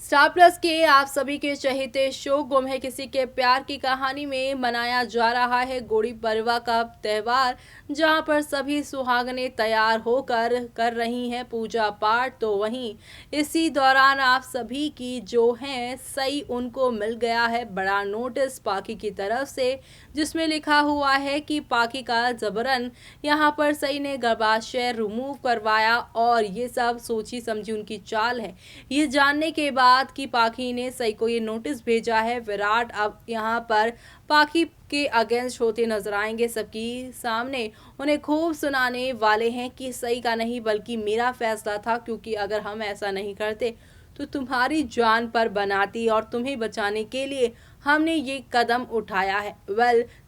Star plus के आप सभी के चहेते शो गुम है किसी के प्यार की कहानी में मनाया जा रहा है गुड़ी पड़वा का त्यौहार, जहां पर सभी सुहागनें तैयार होकर कर रही हैं पूजा पाठ। तो वहीं इसी दौरान आप सभी की जो हैं सही उनको मिल गया है बड़ा नोटिस पाखी की तरफ से, जिसमें लिखा हुआ है कि पाखी का जबरन यहां पर सही ने गर्भाशय रिमूव करवाया और ये सब सोची समझी उनकी चाल है। ये जानने के बाद कि पाखी ने सई को ये नोटिस भेजा है। विराट अब यहाँ पर पाखी के अगेंस्ट होते नजर आएंगे सबकी सामने, उन्हें खूब सुनाने वाले हैं कि सई का नहीं बल्कि मेरा फैसला था, क्योंकि अगर हम ऐसा नहीं करते तो तुम्हारी जान पर बनाती और तुम्हें बचाने के लिए हमने ये कदम उठाया है।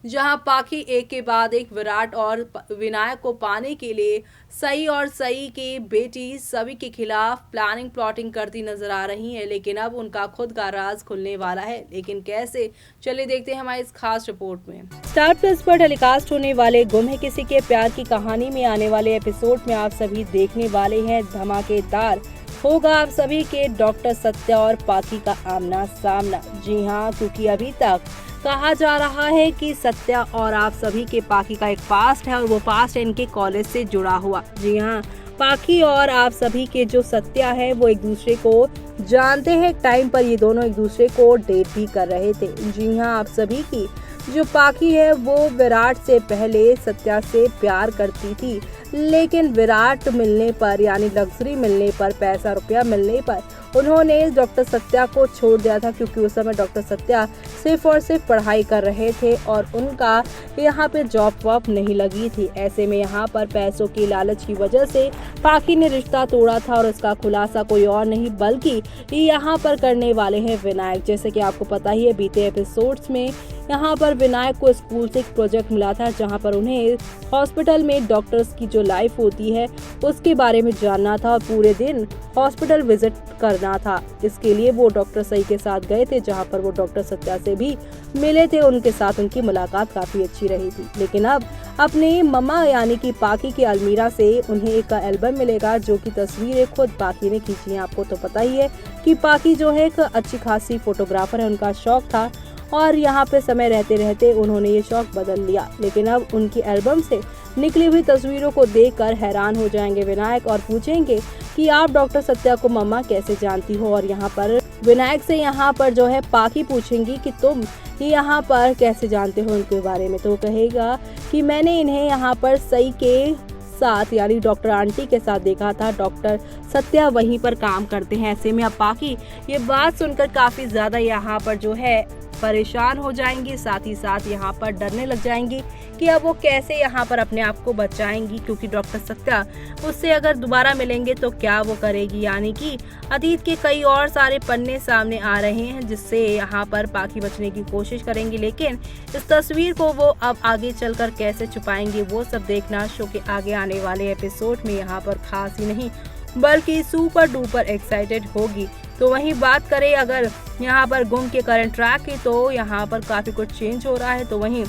जहां पाखी एक के बाद एक विराट और विनायक को पाने के लिए सई और सई की बेटी सभी के खिलाफ प्लानिंग प्लॉटिंग करती नजर आ रही है, लेकिन अब उनका खुद का राज खुलने वाला है। लेकिन कैसे, चलिए देखते हैं हमारी इस खास रिपोर्ट में। स्टार प्लस पर टेलीकास्ट होने वाले गुम है किसी के प्यार की कहानी में आने वाले एपिसोड में आप सभी देखने वाले हैं धमाकेदार होगा आप सभी के डॉक्टर सत्या और पाखी का आमना सामना। जी हाँ, क्योंकि अभी तक कहा जा रहा है कि सत्या और आप सभी के पाखी का एक पास्ट है और वो पास्ट है इनके कॉलेज से जुड़ा हुआ। जी हाँ, पाखी और आप सभी के जो सत्या है वो एक दूसरे को जानते हैं। एक टाइम पर ये दोनों एक दूसरे को डेट भी कर रहे थे। जी हाँ, आप सभी की जो पाखी है वो विराट से पहले सत्या से प्यार करती थी, लेकिन विराट मिलने पर यानी लग्जरी मिलने पर, पैसा रुपया मिलने पर उन्होंने डॉक्टर सत्या को छोड़ दिया था, क्योंकि उस समय डॉक्टर सत्या सिर्फ और सिर्फ पढ़ाई कर रहे थे और उनका यहाँ पे जॉब वॉब नहीं लगी थी। ऐसे में यहाँ पर पैसों की लालच की वजह से पाखी ने रिश्ता तोड़ा था और इसका खुलासा कोई और नहीं बल्कि यहाँ पर करने वाले हैं विनायक। जैसे कि आपको पता ही है, बीते एपिसोड्स में यहाँ पर विनायक को स्कूल से एक प्रोजेक्ट मिला था, जहाँ पर उन्हें हॉस्पिटल में डॉक्टर्स की जो लाइफ होती है उसके बारे में जानना था और पूरे दिन हॉस्पिटल विजिट करना था। इसके लिए वो डॉक्टर सई के साथ गए थे, जहाँ पर वो डॉक्टर सत्या से भी मिले थे। उनके साथ उनकी मुलाकात काफी अच्छी रही थी। लेकिन अब अपने मम्मा यानी कि पाखी की अलमीरा से उन्हें एक एल्बम मिलेगा, जो की तस्वीरें खुद पाखी ने खींची है। आपको तो पता ही है कि पाखी जो है एक अच्छी खासी फोटोग्राफर है, उनका शौक था और यहाँ पे समय रहते रहते उन्होंने ये शौक बदल लिया। लेकिन अब उनकी एल्बम से निकली हुई तस्वीरों को देखकर हैरान हो जाएंगे विनायक और पूछेंगे कि आप डॉक्टर सत्या को मम्मा कैसे जानती हो। और यहाँ पर विनायक से यहाँ पर जो है पाखी पूछेंगी कि तुम यहाँ पर कैसे जानते हो उनके बारे में। तो कहेगा कि मैंने इन्हें यहाँ पर सई के साथ यानी डॉक्टर आंटी के साथ देखा था, डॉक्टर सत्या वहीं पर काम करते हैं। ऐसे में अब पाखी ये बात सुनकर काफी ज्यादा यहाँ पर जो है परेशान हो जाएंगी, साथ ही साथ यहाँ पर डरने लग जाएंगी कि अब वो कैसे यहाँ पर अपने आप को बचाएंगी, क्योंकि डॉक्टर सत्या उससे अगर दोबारा मिलेंगे तो क्या वो करेगी। यानी कि अतीत के कई और सारे पन्ने सामने आ रहे हैं जिससे यहाँ पर पाखी बचने की कोशिश करेंगी, लेकिन इस तस्वीर को वो अब आगे चलकर कैसे छुपाएंगे वो सब देखना शो के आगे आने वाले एपिसोड में यहाँ पर खास ही नहीं बल्कि सुपर डुपर एक्साइटेड होगी। तो वहीं बात करें अगर यहाँ पर गुम के करंट ट्रैक की, तो यहाँ पर काफी कुछ चेंज हो रहा है। तो वहीं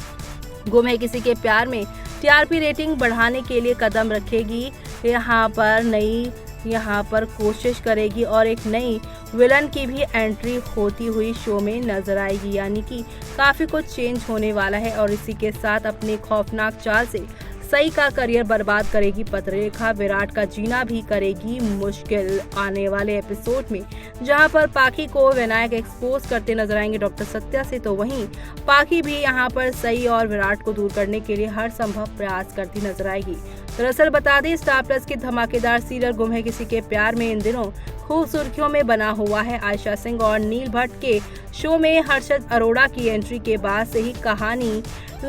गुम है किसी के प्यार में टीआरपी रेटिंग बढ़ाने के लिए कदम रखेगी, यहाँ पर कोशिश करेगी और एक नई विलन की भी एंट्री होती हुई शो में नजर आएगी। यानी कि काफी कुछ चेंज होने वाला है और इसी के साथ अपने खौफनाक चाल से सई का करियर बर्बाद करेगी पत्रलेखा, विराट का जीना भी करेगी मुश्किल। आने वाले एपिसोड में जहां पर पाखी को विनायक एक्सपोज करते नजर आएंगे डॉक्टर सत्या से, तो वहीं पाखी भी यहां पर सई और विराट को दूर करने के लिए हर संभव प्रयास करती नजर आएगी। दरअसल बता दें, स्टार प्लस की धमाकेदार सीरियल गुम है किसी के प्यार में इन दिनों खूब सुर्खियों में बना हुआ है। आयशा सिंह और नील भट्ट के शो में हर्षद अरोड़ा की एंट्री के बाद से ही कहानी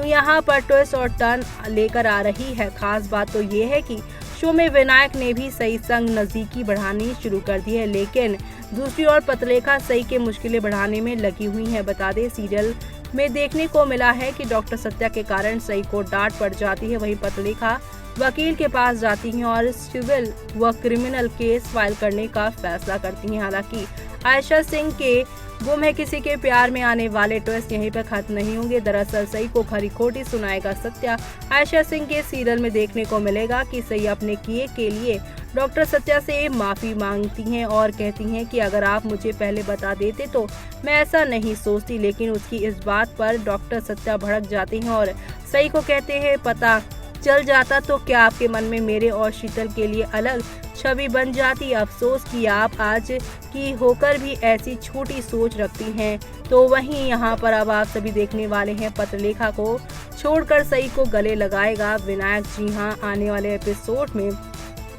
यहाँ पर ट्विस्ट और टर्न लेकर आ रही है। खास बात तो ये है कि शो में विनायक ने भी सई संग नजदीकी बढ़ानी शुरू कर दी है, लेकिन दूसरी ओर पत्रलेखा सई के मुश्किलें बढ़ाने में लगी हुई है। बता दें, सीरियल में देखने को मिला है कि डॉक्टर सत्या के कारण सई को डांट पड़ जाती है, वहीं पत्रलेखा वकील के पास जाती हैं और सिविल व क्रिमिनल केस फाइल करने का फैसला करती हैं। हालांकि आयशा सिंह के गुम है किसी के प्यार में आने वाले ट्विस्ट यहीं पर खत्म नहीं होंगे। दरअसल सई को खरी खोटी सुनाएगा सत्या। आयशा सिंह के सीरियल में देखने को मिलेगा कि सई अपने किए के लिए डॉक्टर सत्या से माफ़ी मांगती हैं और कहती हैं कि अगर आप मुझे पहले बता देते तो मैं ऐसा नहीं सोचती, लेकिन उसकी इस बात पर डॉक्टर सत्या भड़क जाती हैं और सई को कहते हैं पता चल जाता तो क्या आपके मन में मेरे और शीतल के लिए अलग छवि बन जाती। अफसोस कि आप आज की होकर भी ऐसी छोटी सोच रखती हैं। तो वहीं यहाँ पर अब आप सभी देखने वाले हैं पत्रलेखा को छोड़कर सई को गले लगाएगा विनायक। जी हाँ, आने वाले एपिसोड में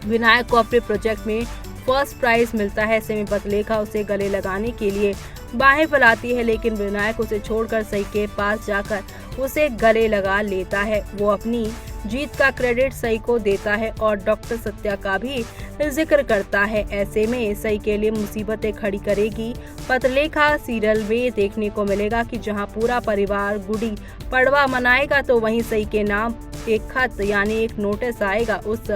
विनायक को अपने प्रोजेक्ट में फर्स्ट प्राइज मिलता है। ऐसे में पत्रलेखा उसे गले लगाने के लिए बाहें फैलाती है, लेकिन विनायक उसे छोड़कर सई के पास जाकर उसे गले लगा लेता है। वो अपनी जीत का क्रेडिट सई को देता है और डॉक्टर सत्या का भी जिक्र करता है। ऐसे में सई के लिए मुसीबतें खड़ी करेगी पत्रलेखा सीरियल में देखने को मिलेगा कि जहां पूरा परिवार गुड़ी पड़वा मनाएगा तो वहीं सई के नाम एक खत यानी एक नोटिस आएगा। उस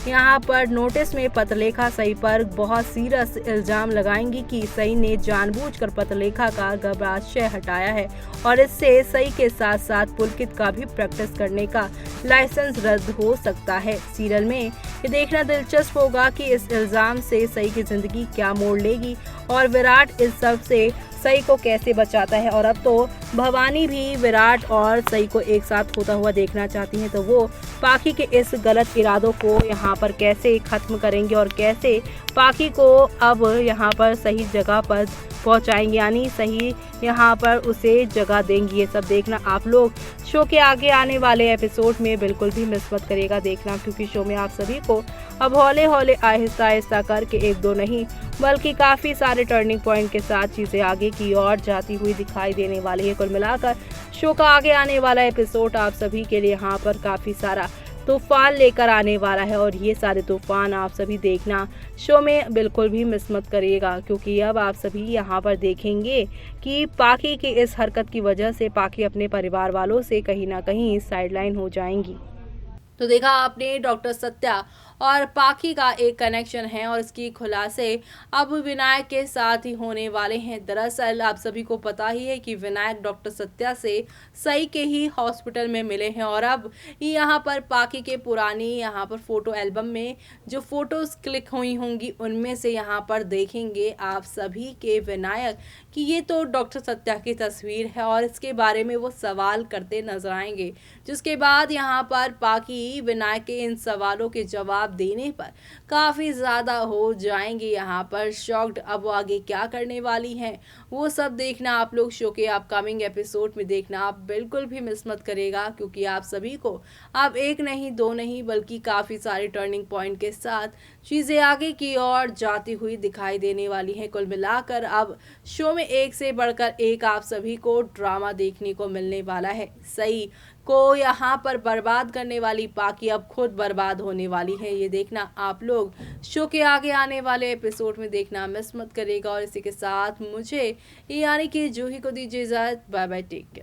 यहाँ पर नोटिस में पत्रलेखा सई पर बहुत सीरियस इल्जाम लगाएंगी कि सई ने जानबूझकर पत्रलेखा का गर्भाशय हटाया है और इससे सई के साथ साथ पुलकित का भी प्रैक्टिस करने का लाइसेंस रद्द हो सकता है। सीरियल में ये देखना दिलचस्प होगा कि इस इल्जाम से सई की जिंदगी क्या मोड़ लेगी और विराट इस सब से सई को कैसे बचाता है। और अब तो भवानी भी विराट और सई को एक साथ होता हुआ देखना चाहती हैं, तो वो पाखी के इस गलत इरादों को यहाँ पर कैसे खत्म करेंगे और कैसे पाखी को अब यहाँ पर सही जगह पर पहुँचाएंगे, यानी सही यहाँ पर उसे जगह देंगी। ये सब देखना आप लोग शो के आगे आने वाले एपिसोड में बिल्कुल भी मिस मत करिएगा देखना, क्योंकि शो में आप सभी को अब हौले हौले आहिस्ता आहिस्ता करके एक दो नहीं बल्कि काफ़ी सारे टर्निंग पॉइंट के साथ चीज़ें आगे की ओर जाती हुई दिखाई देने वाली है। कुल मिलाकर शो का आगे आने वाला एपिसोड आप सभी के लिए यहाँ पर काफ़ी सारा तूफान लेकर आने वाला है और ये सारे तूफान आप सभी देखना शो में बिल्कुल भी मिस मत करिएगा, क्योंकि अब आप सभी यहाँ पर देखेंगे कि पाखी की इस हरकत की वजह से पाखी अपने परिवार वालों से कहीं ना कहीं साइडलाइन हो जाएंगी। तो देखा आपने डॉक्टर सत्या और पाखी का एक कनेक्शन है और इसकी खुलासे अब विनायक के साथ ही होने वाले हैं। दरअसल आप सभी को पता ही है कि विनायक डॉक्टर सत्या से सई के ही हॉस्पिटल में मिले हैं और अब यहाँ पर पाखी के पुरानी यहाँ पर फोटो एल्बम में जो फोटोज क्लिक हुई होंगी उनमें से यहाँ पर देखेंगे आप सभी के विनायक कि ये तो डॉक्टर सत्या की तस्वीर है और इसके बारे में वो सवाल करते नजर आएंगे, जिसके बाद यहाँ पर पाखी विनायक के इन सवालों के जवाब देने पर काफ़ी ज़्यादा हो जाएंगे यहाँ पर शॉक्ड। अब वो आगे क्या करने वाली हैं वो सब देखना आप लोग शो के अपकमिंग एपिसोड में देखना आप बिल्कुल भी मिस मत करेगा, क्योंकि आप सभी को अब एक नहीं दो नहीं बल्कि काफ़ी सारे टर्निंग पॉइंट के साथ चीज़ें आगे की ओर जाती हुई दिखाई देने वाली हैं। कुल मिलाकर अब शो में एक से बढ़कर एक आप सभी को ड्रामा देखने को मिलने वाला है। सही को यहाँ पर बर्बाद करने वाली पाखी अब खुद बर्बाद होने वाली है। ये देखना आप लोग शो के आगे आने वाले एपिसोड में देखना मिस मत करेगा। और इसी के साथ मुझे यानी कि जूही को दीजिए इजाज़त। Bye bye, take care.